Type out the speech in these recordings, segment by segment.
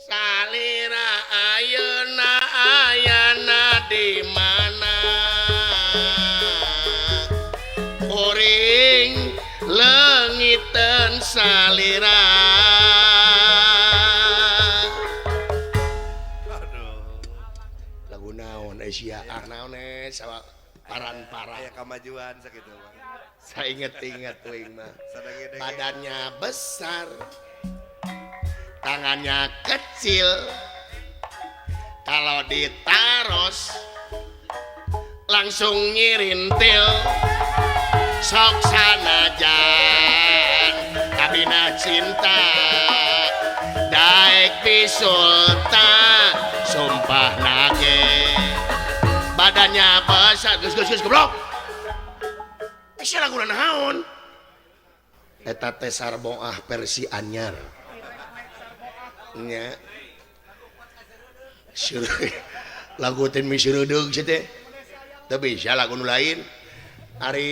salira ayana di mana kuring leungiteun salira. Lagu naon Asia naon sawa paran-paran aya kamajuan sakitu mah. saya inget-inget tuing mah Sadenge-denge. badannya besar tangannya kecil kalau ditaros langsung ngirintil sok sanajan kabina cinta daek bisulta sumpah nage badannya besar geus goblok isi lagu naon eta teh sarboah versi anyar nya lagu teh misiredeug sia teh teu bisa lagu nu lain ari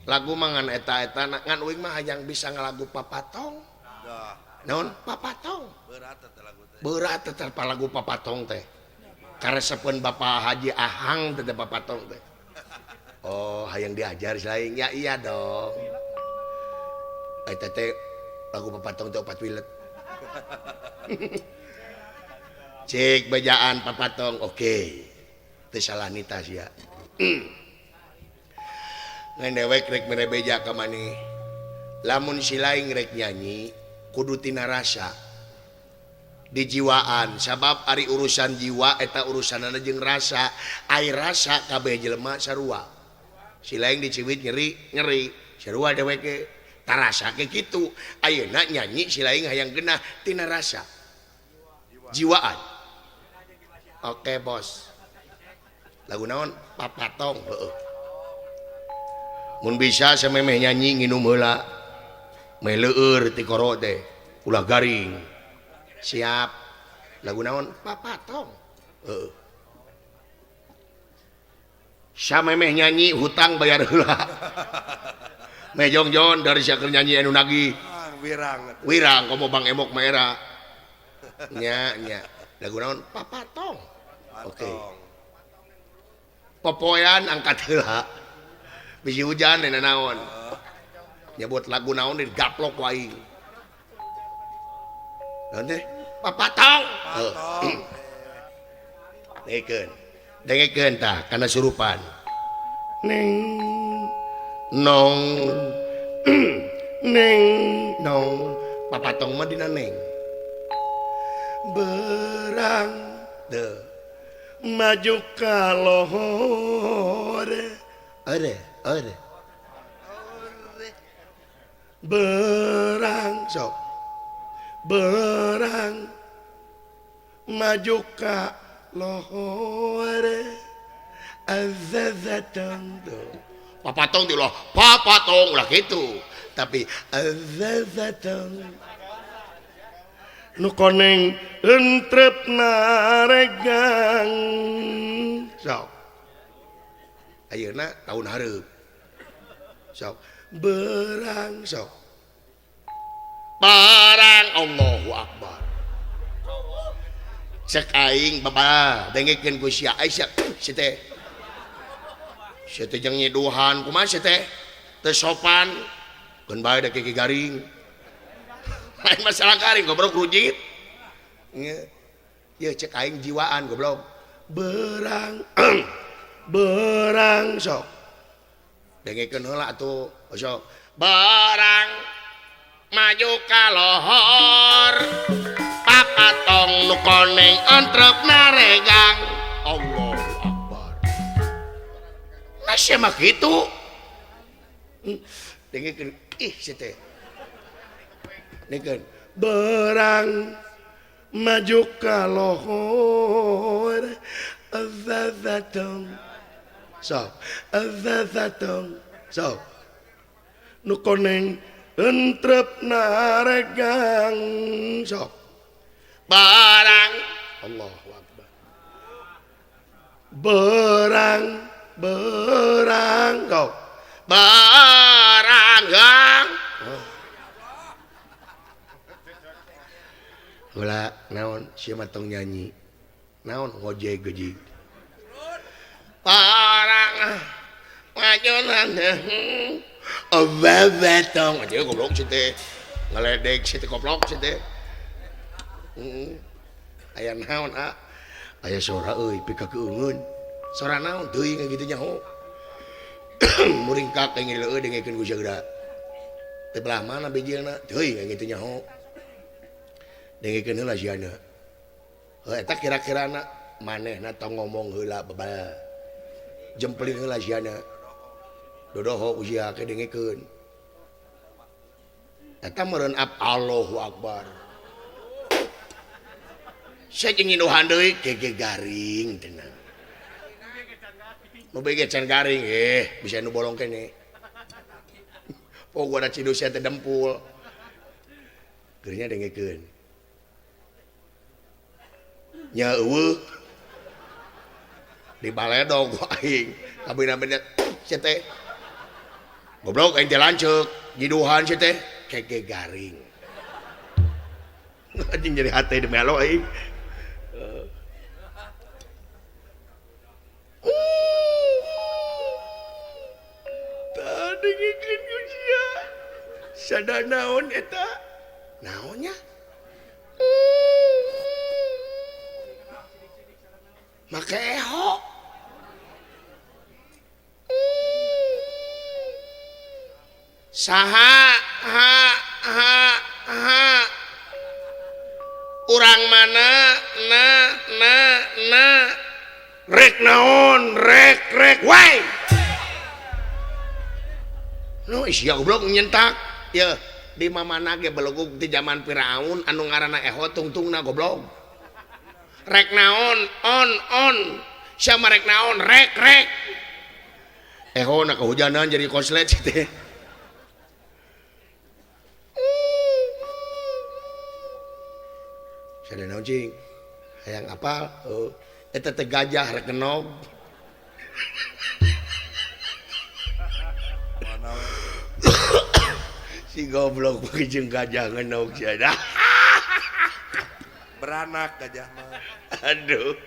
lagu mangan eta ngan uing mah hayang bisa ngalagu papatong Dah, naon papatong berat eta lagu teh. berat teh lagu papatong teh karesepeun Bapak Haji Ahang teh papatong teh. Oh, hayang diajar lain ya iya dong. Eta teh lagu papatong teh opat wilet. Cek bejaan papatong oke. Teu salah nita sia. Ngan dewek rek mere beja ka maneh. Lamun si lain rek nyanyi kudu tina rasa. Dijiwaan sabab ari urusan jiwa eta urusanana jeung rasa ai rasa kabeh jelema sarua si lain diciwit nyeri sarua dewek ge tarasa ke kitu ayeuna nyanyi si lain hayang genah tina rasa jiwaan. Oke bos lagu naon papatong heueuh mun bisa samemeh nyanyi nginum heula meh leueur ti koro teh ulah garing. Siap lagu naon papatong samemeh nyanyi hutang bayar heula meh jongjon dari sia keur nyanyi anu nagih wirang komo Bang Emok Maera nya lagu naon papatong oke popoyan angkat heula bisi hujan dina naon nyebut lagu naon digaplok wae nanti papatong dengekeun tah kana surupan neng nong neng nong papatong mah dina neng berang deh maju ka lohor ade berang sok berang maju ka lohor azazatong papatong di loh papatong lah gitu tapi azazatong nu koneng entrep naregang sok ayeuna tahun hareup sok berang sok barang Allahu Akbar cek aing baba dengekeun ku sia Aisyah si teh jeung nyiduhan kumaha si teh teu sopan keun bae da kiki garing lain masalah garing goblok rujit ye cek aing jiwaan goblok berang berang sok dengekeun heula atuh sok barang maju ka lohor papatong nu koneng entrep naregang Allahu Akbar nasya mah kitu dengekeun ih si teh dengekeun berang maju ka lohor azazatong sok azazatong sok nu koneng entrep naregang sok barang Allahu Akbar berang kau barang Ulah naon sia mah tong nyanyi. Naon ngojek gejig. Parang majunan. Babatong. Aja goblok si teh. Ngeledek si teh goblok si teh. Aya naon ah? Aya sora euy pika keungeun. Sora naon teuing kitu nya ho. Muringkak engel euy dengekeun ku sageda. Teu belah mana bijilna teuing kitu nya ho. Dengekeun heula siana. Eta kira-kirana manehna tong ngomong heula babal. Jempling heula siana. Dodoho usia ke dengekeun. Eta meureun Allahu Akbar. Saking induhan deui kege garing tenang. Nu bege can garing bisa nu bolong kene. Po gua da cidus teh dempul. Geurnya dengekeun. Nya eueuh. Di baledog ku aing. Kabina-bina sia teh. Goblok aing teh lanceuk, nyiduhan sia teh kege garing. Anjing jadi hate demi Allah aing. Tadi ngikeun ku sia. Sada naon eta? Naonnya? Make eho. Saha urang mana na rek naon rek wai no sia goblok nyentak ya di mamana ge belegug di zaman Firaun anu ngaranna eho tungtungna goblok rek naon on sia rek naon rek eho na kehujanan jadi konslet teh. Sada naon cing? Hayang apal? Eta teh gajah rek ngenog. Si goblok beuki jeung gajah ngenog sia. Beranak gajah mah. Aduh.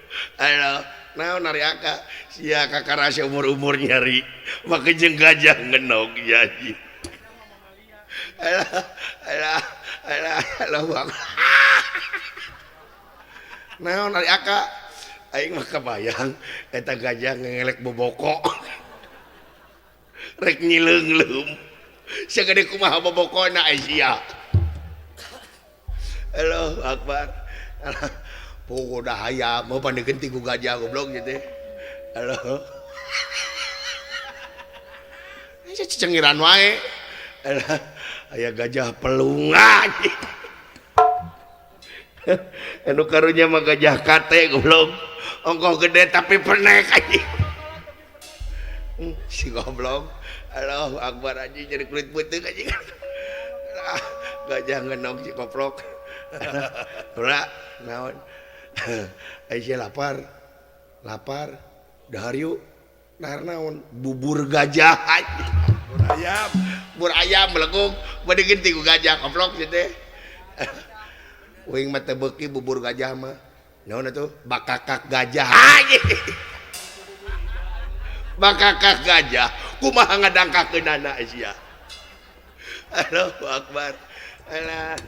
Naon ari aka sia kakarasa umur-umur nyari. Make jeung gajah ngenog jadi. Alah. Naon ari aka aing mah kabayang eta gajah ngelek boboko rek nyileungleum sia gede kumaha bobokona sia Allahu Akbar pogo dah hayam mau pandeukeun ti ku gajah goblok gitu halo aya cengiran wae aya gajah pelungan anu karunya mah gajah kate goblok ongkoh gede tapi penek anjing si goblok Allahu Akbar anjing jadi kulit beuteung anjing gajah ngenog si goblok ora naon aya lapar dahar yuk dahar naon bubur gajah anjing bubur ayam belegug badegeun ti ku gajah goblok teh Wing mata beki bubur gajah mah. Naon atuh? Bakakak gajah. Bakakak gajah. Kumaha ngadangkakeunana sia. Allahu Akbar. Alah,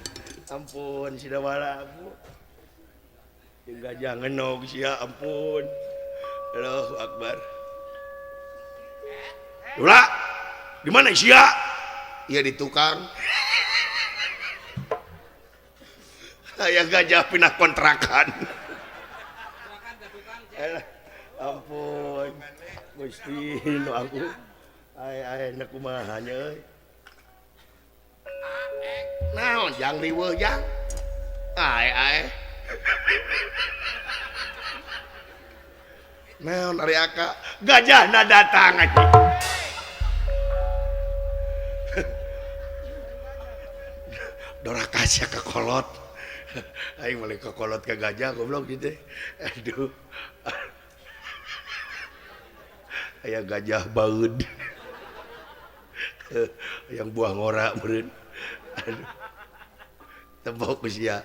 ampun si dawala Bu. Jeung gajah ngenog sia ampun. Allahu Akbar. Ulah. Di mana sia? Iya di tukang. Aya gajah pindah kontrakan. Ampun. Gusti nu aku. Ai na kumaha nya euy. Naon jang riweuh jang? Ai. Naon ari aka gajahna datang anjing. Dorakasya ke kolot. Aing balik ke kolot ke gajah goblok gitu. Aduh. Aya gajah baud. Yang buah ngora meureun. Aduh. Tembok sia.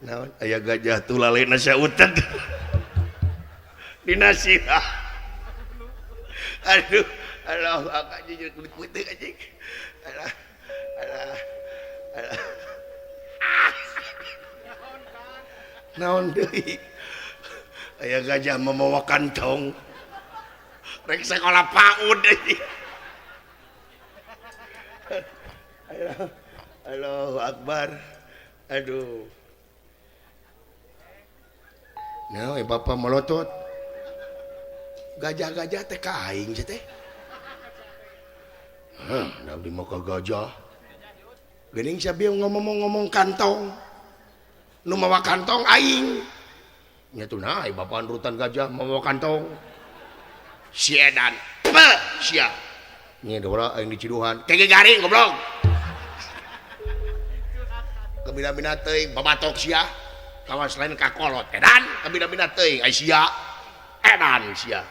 naon aya gajah tulalena sautet dina sirah aduh alah akak jujur kulit putih anjing alah naon deui aya gajah memawa kantong rek sekolah PAUD anjing Allahu Akbar aduh nah bapak melotot gajah-gajah teh kaing teh nah di muka gajah geuning sabieu ngomong kantong nu mawa kantong aing nya tuh nah bapak rutan gajah mawa kantong si edan sia nya dora aing diciduhan kege garing goblok kabina-bina teuing babatok sia kawas lain kakolot edan kabina-bina teuing ai sia edan sia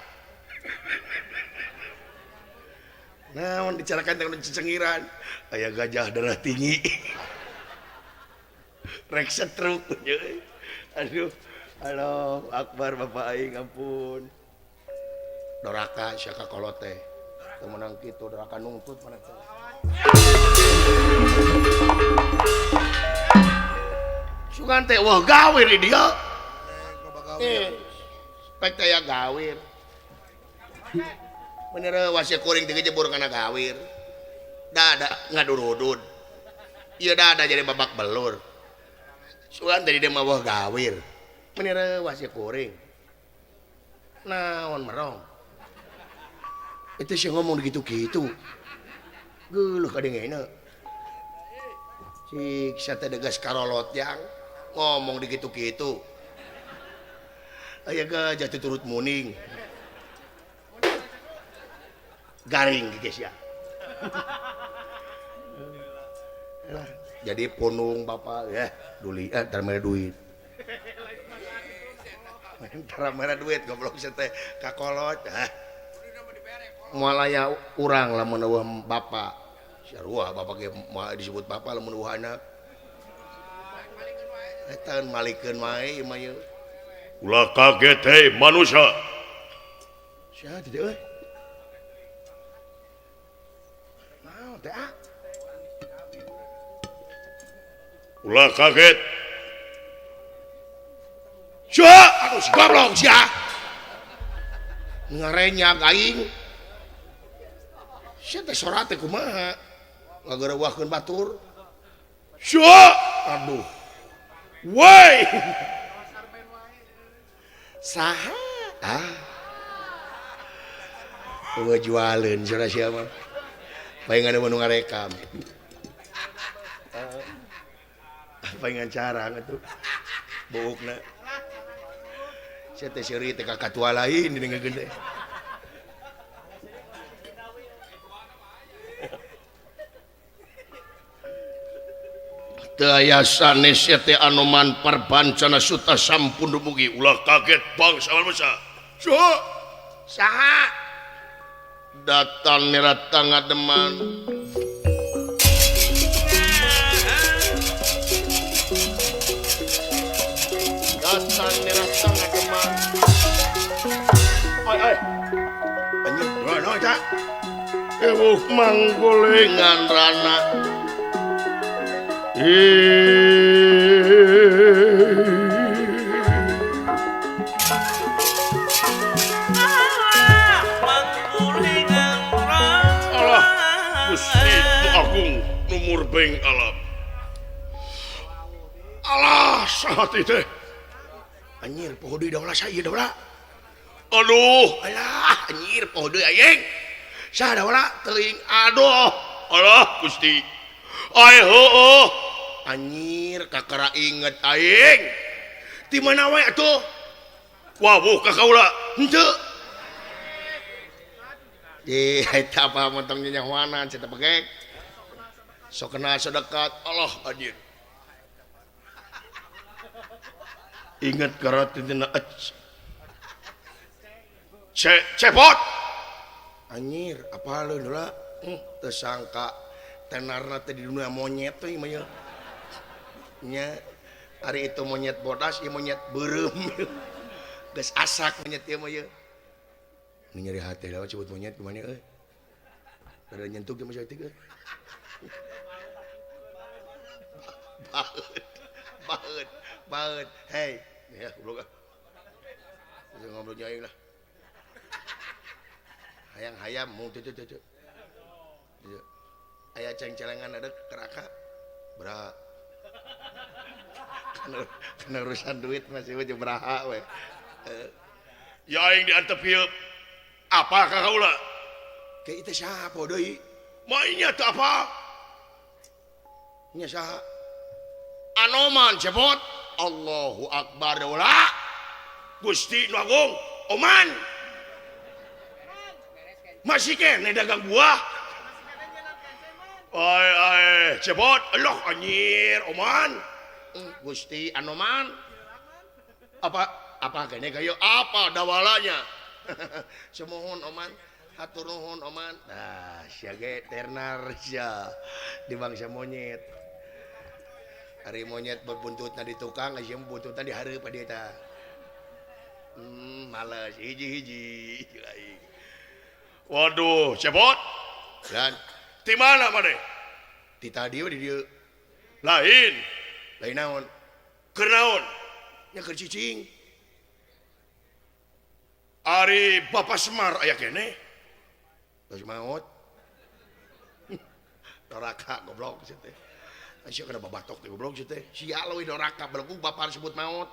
naon dicarakan dengan cengiran aya gajah darah tinggi rek setruk aduh Allahu Akbar bapak aing ampun doraka sia kakolot teh teu meunang kitu doraka nungtut mana teh sugan teh wah gawir di dia spek teh ya gawir bener wasia kuring teh jebur kana gawir da ngadurudud ieu da jadi babak belur sugan teh dia mah wah gawir bener wasia kuring naon merong itu sih ngomong gitu-gitu geuleuh kadengena si sate degas karolot yang ngomong digitu-gitu aya gajah turut muning garing geus ya jadi punung bapak ya duli tarmere duit tarmere duit goblok teh kakolot moal aya urang lamun eueuh bapak sarua bapak ge moal disebut bapak lamun eueuh anak eta malikeun wae ieu mah ieu ulah kaget hei manusia sia teh euy naon teh ulah kaget sia aduh si goblok sia ngarenyak aing sia teh sorat teh kumaha ngageureuwahkeun batur sia aduh woi saha eueuh jualeun cenah sia mah paingan nu ngarekam paingan carang atuh buukna sia teh seuri teh kakatua lain didengekeun teh daya sanes teh anoman parbancana suta sampun dumugi ulah kaget bangsa manusia saha datang nirata ngademan datang nirata ngademan ai anjing no ca eueuh manggolengan rana Allah Gusti Agung numur beng alam Allah sahat itu anjir poho deui da ulah saya da ulah aduh alah anjir poho deui aing saha da ulah teuing aduh Allah Gusti ai heueuh anjir kakara inget aing di mana wae atuh wawuh ka kaula henteu di eta apa montong nyawanan cenah pegek sok kenal sedekat Allah anjir inget karat tina cepot anjir apaleun heula teu sangka tenarna teh di dunia monyet teh mah nya hari itu monyet bodas ieu monyet beureum geus asak monyet ieu mah ieu ini nyeri hati lah sebut monyet kemana euy ada nyentuh ke masih euy banget hei ya goblok ngobrol nyai lah hayang mau tuh aya ceng-celengan ada keraka bra kana urusan duit masih aja beraha we ya aing diantep ieu apa ka kaula ke itu siapa deui mainnya teu apa nya saha anoman cepot Allahu akbar ulah Gusti Nu Agung oman masih kene dagang buah ai cepot eloh anjir oman Gusti Anoman apa kene kayo apa dawalanya semohon oman hatur nuhun oman nah sia ge ternar sia di bangsa monyet hari monyet berbuntutna di tukang sia buntutna di hareup dia tah males hiji-hiji waduh cepot dan di mana mane di tadi di dieu lain naon keur naon nya keur cicing ari Bapak Semar aya kene geus maot doraka goblok sia teh sia kana babatok teh goblok sia teh sia leuwih doraka belegu bapak disebut maot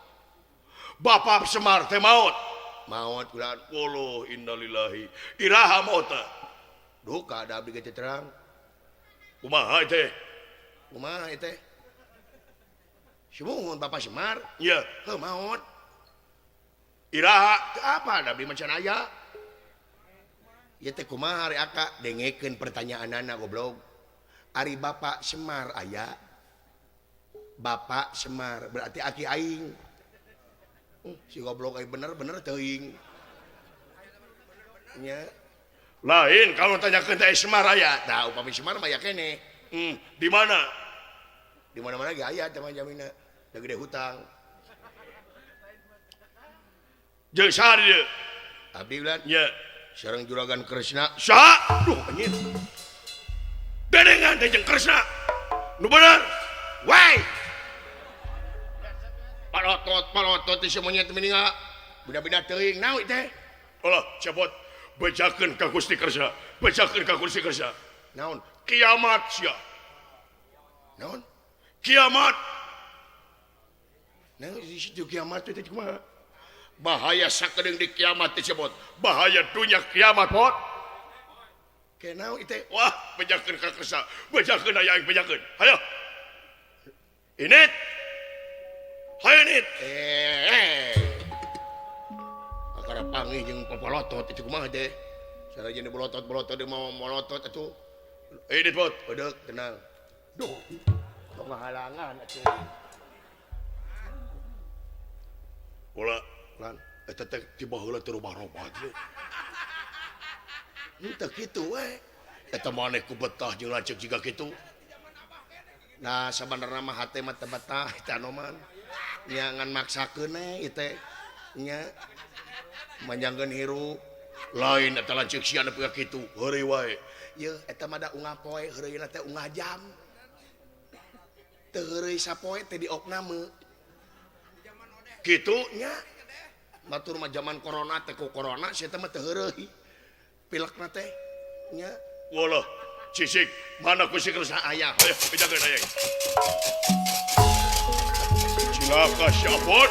Bapak Semar teh maot kulaan puluh innalillahi iraha maut duka ada abdi ge terang kumaha teh Sumuhun Bapak Semar ya heuh maot iraha apa da abdi macan aya ieu teh kumaha ari aka dengekeun pertanyaanana goblok ari Bapak Semar aya Bapak Semar berarti aki aing si goblok aing bener teuing nya lain kalau tanyakeun teh Semar aya tah upami Semar mah aya kene di mana ge aya teh mah jamina da gede hutang jeung saha dieu abdi ulan nya sareng juragan Kresna saha duh anjir dedengan teh jeung Kresna nu bener wai palotot teh semuanya teh mendingan bina-bina teuing naon teh ulah cepot bejakeun ka Gusti Kresna naon kiamat sia naon kiamat naon di situ kiamat teh kumaha bahaya sakedeung di kiamat teh cepot bahaya dunya kiamat pot kenaon teh wah bejakeun ka Kresna bejakeun aya aing bejakeun hayo init hayo init akara panggih jeung papalotot itu kumaha teh sarajan bolotot dia mau molotot atuh init pot beudek tenang duh ngahalangan atuh ulah lan eta teh tiba heula teu robah-robah teh teu kitu we eta maneh ku betah jeung lanceuk jiga kitu nah sabenerna mah hate mah teu betah eta anoman nya ngan maksakeun ieu teh nya manjangkeun hirup lain eta lanceuk sia nepi ka kitu heureuy wae yeuh eta mah da ungah poe heureuyna teh ungah jam teu heureuy sapoe teh diopname kitu nya batur mah zaman corona teh ku corona sia teh mah teu heureuy pilekna teh nya walah cicik mana ku si Kresna aya ayo bedakeun aya cilaka syapot